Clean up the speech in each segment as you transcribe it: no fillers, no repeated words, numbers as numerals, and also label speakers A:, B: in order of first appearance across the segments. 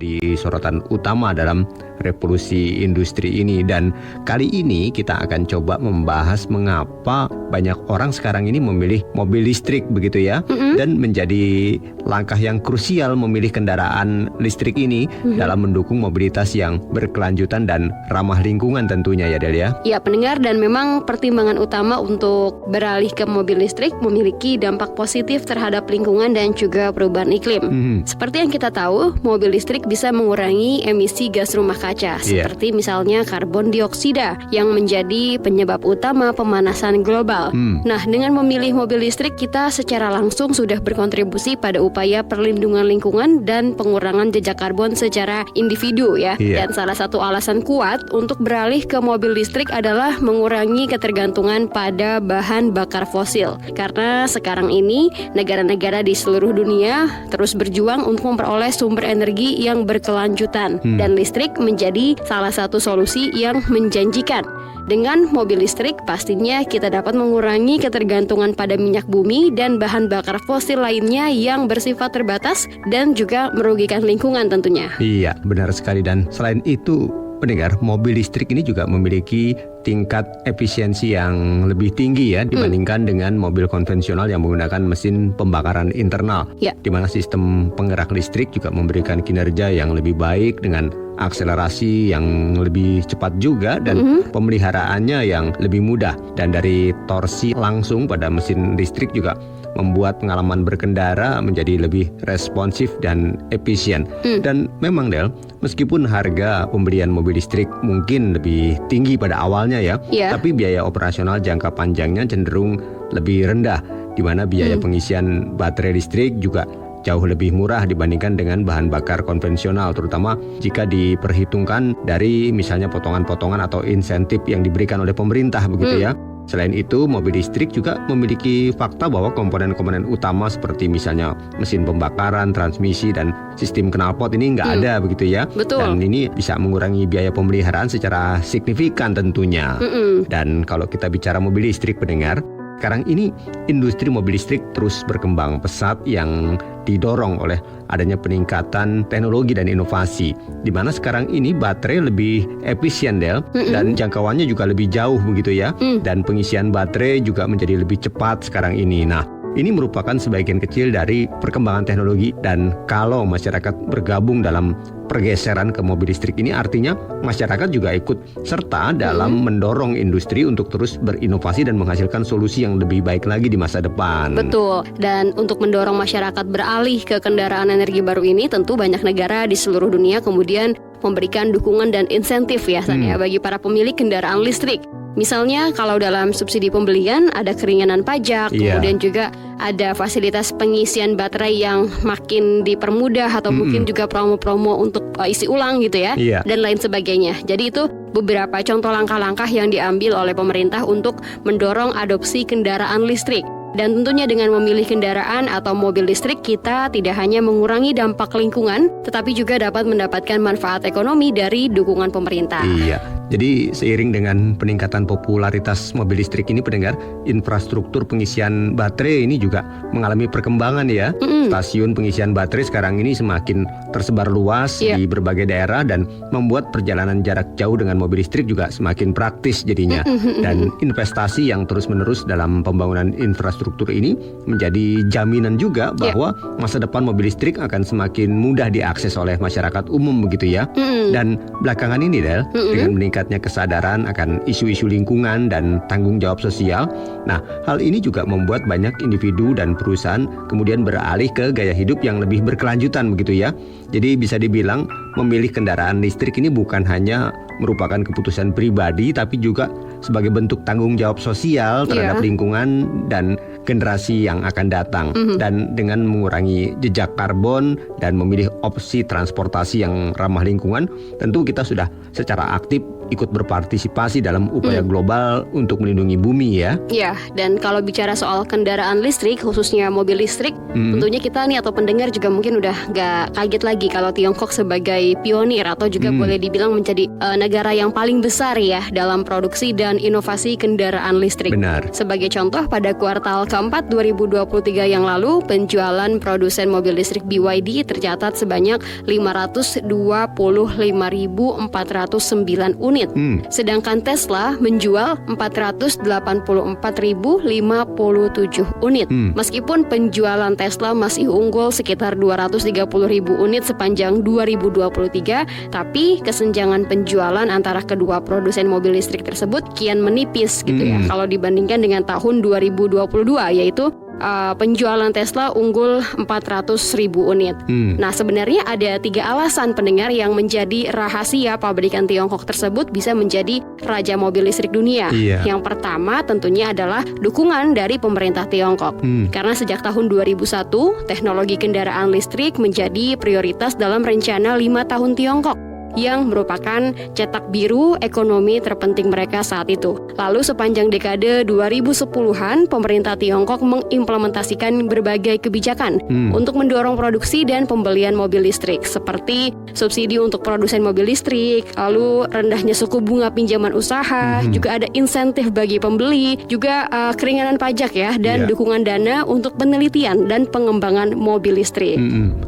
A: menjadi sorotan utama dalam revolusi industri ini. Dan kali ini kita akan coba membahas mengapa banyak orang sekarang ini memilih mobil listrik begitu ya. Dan menjadi langkah yang krusial memilih kendaraan listrik ini dalam mendukung mobilitas yang berkelanjutan dan ramah lingkungan tentunya ya Del ya.
B: Ya pendengar, dan memang pertimbangan utama untuk beralih ke mobil listrik memiliki dampak positif terhadap lingkungan dan juga perubahan iklim. Seperti yang kita tahu, mobil listrik bisa mengurangi emisi gas rumah kaca, seperti misalnya karbon dioksida yang menjadi penyebab utama pemanasan global. Nah, dengan memilih mobil listrik, kita secara langsung sudah berkontribusi pada upaya perlindungan lingkungan dan pengurangan jejak karbon secara individu ya. Dan salah satu alasan kuat untuk beralih ke mobil listrik adalah mengurangi ketergantungan pada bahan bakar fosil. Karena sekarang ini negara-negara di seluruh dunia terus berjuang untuk memperoleh sumber energi yang berkelanjutan, dan listrik menjadi salah satu solusi yang menjanjikan. Dengan mobil listrik pastinya kita dapat mengurangi ketergantungan pada minyak bumi dan bahan bakar fosil lainnya yang bersifat terbatas dan juga merugikan lingkungan tentunya.
A: Iya, benar sekali. Dan selain itu, pendengar, mobil listrik ini juga memiliki tingkat efisiensi yang lebih tinggi ya dibandingkan dengan mobil konvensional yang menggunakan mesin pembakaran internal. Di mana sistem penggerak listrik juga memberikan kinerja yang lebih baik dengan akselerasi yang lebih cepat juga dan pemeliharaannya yang lebih mudah. Dan dari torsi langsung pada mesin listrik juga membuat pengalaman berkendara menjadi lebih responsif dan efisien. Dan memang Del, meskipun harga pembelian mobil listrik mungkin lebih tinggi pada awalnya ya, tapi biaya operasional jangka panjangnya cenderung lebih rendah, di mana biaya pengisian baterai listrik juga jauh lebih murah dibandingkan dengan bahan bakar konvensional, terutama jika diperhitungkan dari misalnya potongan-potongan atau insentif yang diberikan oleh pemerintah begitu ya. Selain itu, mobil listrik juga memiliki fakta bahwa komponen-komponen utama seperti misalnya mesin pembakaran, transmisi, dan sistem knalpot ini nggak ada begitu ya. Dan ini bisa mengurangi biaya pemeliharaan secara signifikan tentunya. Dan kalau kita bicara mobil listrik pendengar, sekarang ini industri mobil listrik terus berkembang pesat yang didorong oleh adanya peningkatan teknologi dan inovasi, di mana sekarang ini baterai lebih efisien Del, dan jangkauannya juga lebih jauh begitu ya, dan pengisian baterai juga menjadi lebih cepat sekarang ini. Nah, ini merupakan sebagian kecil dari perkembangan teknologi, dan kalau masyarakat bergabung dalam pergeseran ke mobil listrik ini artinya masyarakat juga ikut serta dalam mendorong industri untuk terus berinovasi dan menghasilkan solusi yang lebih baik lagi di masa depan.
B: Betul. Dan untuk mendorong masyarakat beralih ke kendaraan energi baru ini, tentu banyak negara di seluruh dunia kemudian memberikan dukungan dan insentif ya bagi para pemilik kendaraan listrik. Misalnya kalau dalam subsidi pembelian ada keringanan pajak, kemudian juga ada fasilitas pengisian baterai yang makin dipermudah, atau mungkin juga promo-promo untuk isi ulang gitu ya, dan lain sebagainya. Jadi itu beberapa contoh langkah-langkah yang diambil oleh pemerintah untuk mendorong adopsi kendaraan listrik. Dan tentunya dengan memilih kendaraan atau mobil listrik, kita tidak hanya mengurangi dampak lingkungan, tetapi juga dapat mendapatkan manfaat ekonomi dari dukungan pemerintah.
A: Jadi seiring dengan peningkatan popularitas mobil listrik ini pendengar, infrastruktur pengisian baterai ini juga mengalami perkembangan ya. Stasiun pengisian baterai sekarang ini semakin tersebar luas di berbagai daerah dan membuat perjalanan jarak jauh dengan mobil listrik juga semakin praktis jadinya. Dan investasi yang terus-menerus dalam pembangunan infrastruktur ini menjadi jaminan juga bahwa masa depan mobil listrik akan semakin mudah diakses oleh masyarakat umum begitu ya. Dan belakangan ini Del, dengan meningkatnya kesadaran akan isu-isu lingkungan dan tanggung jawab sosial, nah hal ini juga membuat banyak individu dan perusahaan kemudian beralih ke gaya hidup yang lebih berkelanjutan begitu ya. Jadi bisa dibilang memilih kendaraan listrik ini bukan hanya merupakan keputusan pribadi, tapi juga sebagai bentuk tanggung jawab sosial terhadap lingkungan dan generasi yang akan datang. Dan dengan mengurangi jejak karbon dan memilih opsi transportasi yang ramah lingkungan, tentu kita sudah secara aktif ikut berpartisipasi dalam upaya global untuk melindungi bumi ya.
B: Ya, dan kalau bicara soal kendaraan listrik, khususnya mobil listrik, tentunya kita nih atau pendengar juga mungkin udah gak kaget lagi kalau Tiongkok sebagai pionir atau juga boleh dibilang menjadi negara yang paling besar ya dalam produksi dan inovasi kendaraan listrik.
A: Benar.
B: Sebagai contoh, pada kuartal keempat 2023 yang lalu, penjualan produsen mobil listrik BYD tercatat sebanyak 525.409 unit. Sedangkan Tesla menjual 484.057 unit. Meskipun penjualan Tesla masih unggul sekitar 230.000 unit sepanjang 2023, tapi kesenjangan penjualan antara kedua produsen mobil listrik tersebut kian menipis gitu ya. Kalau dibandingkan dengan tahun 2022, yaitu penjualan Tesla unggul 400.000 unit. Nah, sebenarnya ada 3 alasan pendengar yang menjadi rahasia pabrikan Tiongkok tersebut bisa menjadi raja mobil listrik dunia. Yang pertama tentunya adalah dukungan dari pemerintah Tiongkok. Karena sejak tahun 2001, teknologi kendaraan listrik menjadi prioritas dalam rencana 5 tahun Tiongkok, yang merupakan cetak biru ekonomi terpenting mereka saat itu. Lalu sepanjang dekade 2010-an, pemerintah Tiongkok mengimplementasikan berbagai kebijakan untuk mendorong produksi dan pembelian mobil listrik, seperti subsidi untuk produsen mobil listrik, lalu rendahnya suku bunga pinjaman usaha, juga ada insentif bagi pembeli, juga keringanan pajak ya, dan dukungan dana untuk penelitian dan pengembangan mobil listrik.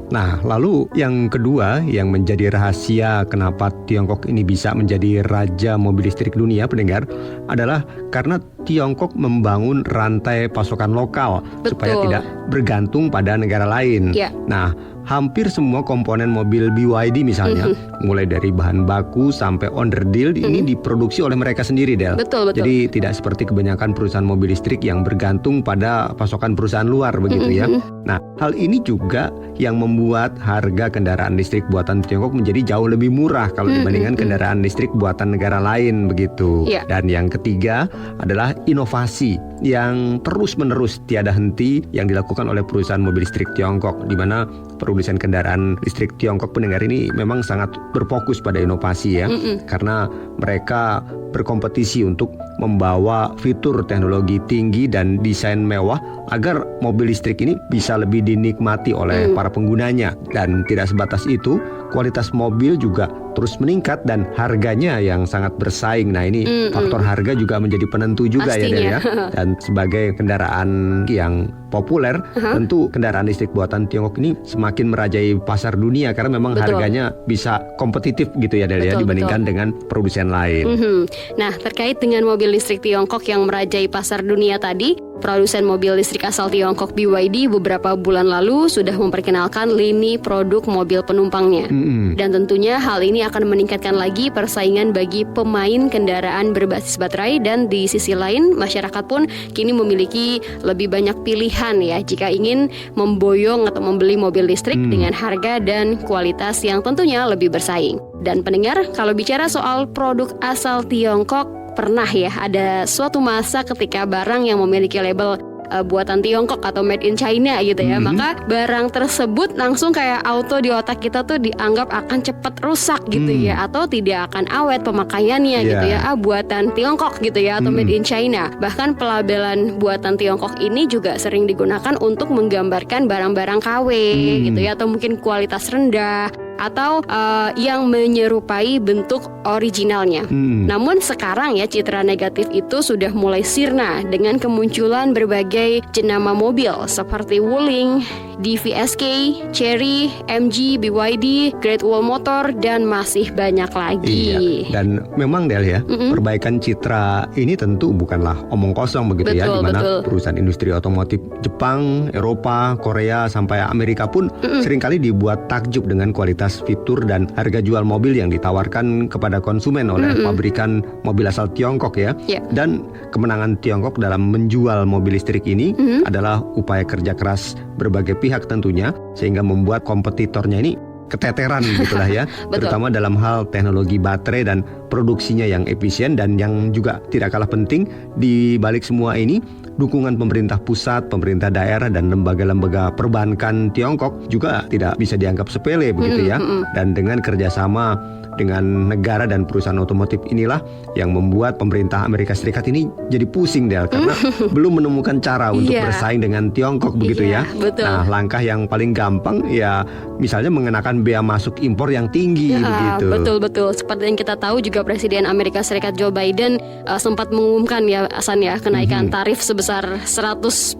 A: Nah, lalu yang kedua yang menjadi rahasia kenapa Tiongkok ini bisa menjadi raja mobil listrik dunia, pendengar, adalah karena Tiongkok membangun rantai pasokan lokal supaya tidak bergantung pada negara lain. Nah, hampir semua komponen mobil BYD misalnya, mulai dari bahan baku sampai onderdil ini diproduksi oleh mereka sendiri, Del.
B: Betul.
A: Jadi tidak seperti kebanyakan perusahaan mobil listrik yang bergantung pada pasokan perusahaan luar begitu ya. Nah, hal ini juga yang membuat harga kendaraan listrik buatan Tiongkok menjadi jauh lebih murah kalau dibandingkan kendaraan listrik buatan negara lain begitu. Dan yang ketiga adalah inovasi yang terus-menerus tiada henti yang dilakukan oleh perusahaan mobil listrik Tiongkok, di mana produsen kendaraan listrik Tiongkok, pendengar, ini memang sangat berfokus pada inovasi ya, karena mereka berkompetisi untuk membawa fitur teknologi tinggi dan desain mewah agar mobil listrik ini bisa lebih dinikmati oleh para penggunanya. Dan tidak sebatas itu, kualitas mobil juga terus meningkat dan harganya yang sangat bersaing. Nah, ini faktor harga juga menjadi penentu juga ya, Del, ya. Dan sebagai kendaraan yang populer, tentu kendaraan listrik buatan Tiongkok ini semakin merajai pasar dunia karena memang harganya bisa kompetitif gitu ya, Del, ya, dibandingkan dengan produsen lain.
B: Nah, terkait dengan mobil listrik Tiongkok yang merajai pasar dunia tadi, produsen mobil listrik asal Tiongkok BYD beberapa bulan lalu sudah memperkenalkan lini produk mobil penumpangnya. Dan tentunya hal ini akan meningkatkan lagi persaingan bagi pemain kendaraan berbasis baterai, dan di sisi lain masyarakat pun kini memiliki lebih banyak pilihan ya jika ingin memboyong atau membeli mobil listrik dengan harga dan kualitas yang tentunya lebih bersaing. Dan pendengar, kalau bicara soal produk asal Tiongkok, pernah ya ada suatu masa ketika barang yang memiliki label buatan Tiongkok atau made in China gitu ya, maka barang tersebut langsung kayak auto di otak kita tuh dianggap akan cepat rusak gitu ya, atau tidak akan awet pemakaiannya gitu ya, buatan Tiongkok gitu ya, atau made in China. Bahkan pelabelan buatan Tiongkok ini juga sering digunakan untuk menggambarkan barang-barang KW gitu ya, atau mungkin kualitas rendah atau yang menyerupai bentuk originalnya. Namun sekarang ya, citra negatif itu sudah mulai sirna dengan kemunculan berbagai jenama mobil seperti Wuling, DVSK, Chery, MG, BYD, Great Wall Motor, dan masih banyak lagi.
A: Dan memang, Del, ya, perbaikan citra ini tentu bukanlah omong kosong begitu ya, di mana perusahaan industri otomotif Jepang, Eropa, Korea sampai Amerika pun seringkali dibuat takjub dengan kualitas fitur dan harga jual mobil yang ditawarkan kepada konsumen oleh pabrikan mobil asal Tiongkok ya. Dan kemenangan Tiongkok dalam menjual mobil listrik ini adalah upaya kerja keras berbagai pihak tentunya, sehingga membuat kompetitornya ini keteteran gitulah ya. Terutama dalam hal teknologi baterai dan produksinya yang efisien. Dan yang juga tidak kalah penting di balik semua ini, dukungan pemerintah pusat, pemerintah daerah, dan lembaga-lembaga perbankan Tiongkok juga tidak bisa dianggap sepele begitu ya. Dan dengan kerjasama dengan negara dan perusahaan otomotif inilah yang membuat pemerintah Amerika Serikat ini jadi pusing, Del, karena belum menemukan cara untuk bersaing dengan Tiongkok begitu ya.
B: Betul.
A: Nah, langkah yang paling gampang ya misalnya mengenakan bea masuk impor yang tinggi begitu.
B: Betul. Seperti yang kita tahu juga Presiden Amerika Serikat Joe Biden sempat mengumumkan ya Hasan ya kenaikan tarif sebesar 100%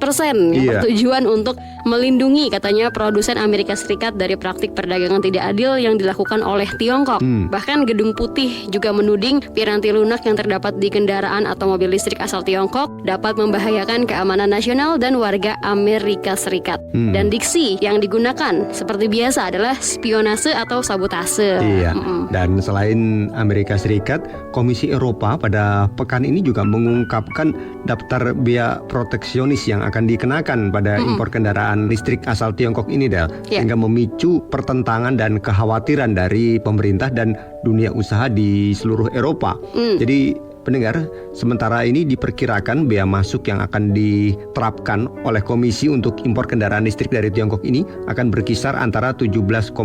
B: bertujuan untuk melindungi katanya produsen Amerika Serikat dari praktik perdagangan tidak adil yang dilakukan oleh Tiongkok. Bahkan Gedung Putih juga menuding piranti lunak yang terdapat di kendaraan atau mobil listrik asal Tiongkok dapat membahayakan keamanan nasional dan warga Amerika Serikat. Dan diksi yang digunakan seperti biasa adalah spionase atau sabotase.
A: Iya. Dan selain Amerika Serikat, Komisi Eropa pada pekan ini juga mengungkapkan daftar bea proteksionis yang akan dikenakan pada impor kendaraan listrik asal Tiongkok ini, Del, sehingga memicu pertentangan dan kekhawatiran dari pemerintah dan dunia usaha di seluruh Eropa. Jadi pendengar, sementara ini diperkirakan bea masuk yang akan diterapkan oleh Komisi untuk impor kendaraan listrik dari Tiongkok ini akan berkisar antara 17,4%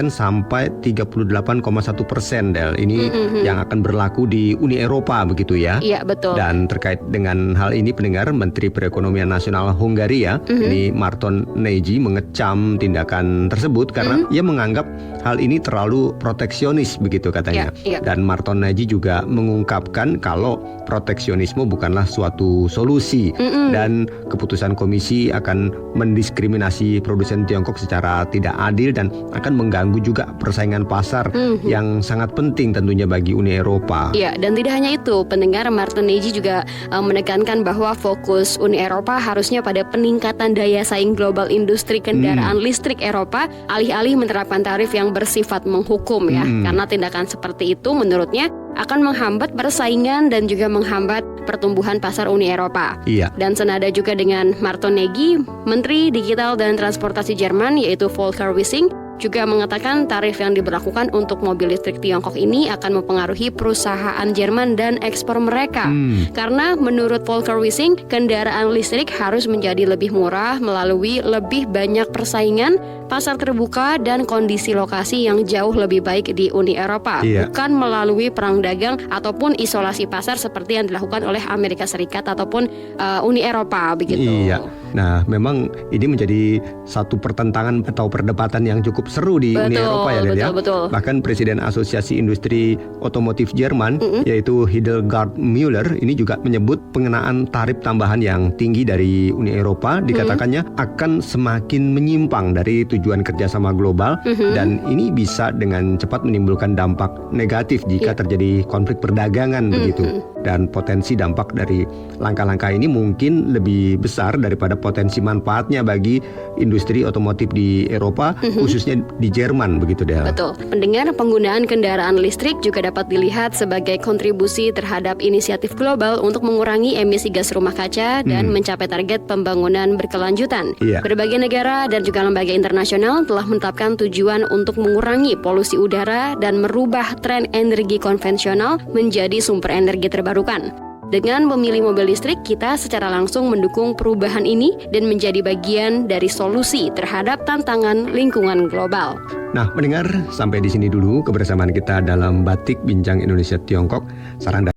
A: sampai 38,1%, Del. Ini yang akan berlaku di Uni Eropa begitu ya.
B: Iya, betul.
A: Dan terkait dengan hal ini, pendengar, Menteri Perekonomian Nasional Hungaria, ini Márton Nagy, mengecam tindakan tersebut karena ia menganggap hal ini terlalu proteksionis begitu katanya. Dan Márton Nagy juga mengungkapkan kalau proteksionisme bukanlah suatu solusi dan keputusan Komisi akan mendiskriminasi produsen Tiongkok secara tidak adil dan akan mengganggu juga persaingan pasar yang sangat penting tentunya bagi Uni Eropa.
B: Iya, dan tidak hanya itu, pendengar, Márton Nagy juga menekankan bahwa fokus Uni Eropa harusnya pada peningkatan daya saing global industri kendaraan listrik Eropa, alih-alih menerapkan tarif yang bersifat menghukum ya. Karena tindakan seperti itu menurutnya akan menghambat persaingan dan juga menghambat pertumbuhan pasar Uni Eropa.
A: Iya.
B: Dan senada juga dengan Márton Nagy, Menteri Digital dan Transportasi Jerman yaitu Volker Wissing juga mengatakan tarif yang diberlakukan untuk mobil listrik Tiongkok ini akan mempengaruhi perusahaan Jerman dan ekspor mereka. Karena menurut Volker Wissing, kendaraan listrik harus menjadi lebih murah melalui lebih banyak persaingan, pasar terbuka, dan kondisi lokasi yang jauh lebih baik di Uni Eropa. Bukan melalui perang dagang ataupun isolasi pasar seperti yang dilakukan oleh Amerika Serikat ataupun Uni Eropa begitu.
A: Iya. Nah, memang ini menjadi satu pertentangan atau perdebatan yang cukup seru di Uni Eropa ya, Del.
B: Betul.
A: Bahkan Presiden Asosiasi Industri Otomotif Jerman yaitu Hildegard Müller ini juga menyebut pengenaan tarif tambahan yang tinggi dari Uni Eropa dikatakannya akan semakin menyimpang dari tujuan kerjasama global dan ini bisa dengan cepat menimbulkan dampak negatif jika terjadi konflik perdagangan begitu. Dan potensi dampak dari langkah-langkah ini mungkin lebih besar daripada potensi manfaatnya bagi industri otomotif di Eropa, khususnya di Jerman begitu, Del.
B: Betul. Pendengar, penggunaan kendaraan listrik juga dapat dilihat sebagai kontribusi terhadap inisiatif global untuk mengurangi emisi gas rumah kaca dan mencapai target pembangunan berkelanjutan. Berbagai negara dan juga lembaga internasional telah menetapkan tujuan untuk mengurangi polusi udara dan merubah tren energi konvensional menjadi sumber energi terbarukan. Dengan memilih mobil listrik, kita secara langsung mendukung perubahan ini dan menjadi bagian dari solusi terhadap tantangan lingkungan global.
A: Nah, mendengar, sampai di sini dulu kebersamaan kita dalam Batik Bincang Indonesia Tiongkok. Saran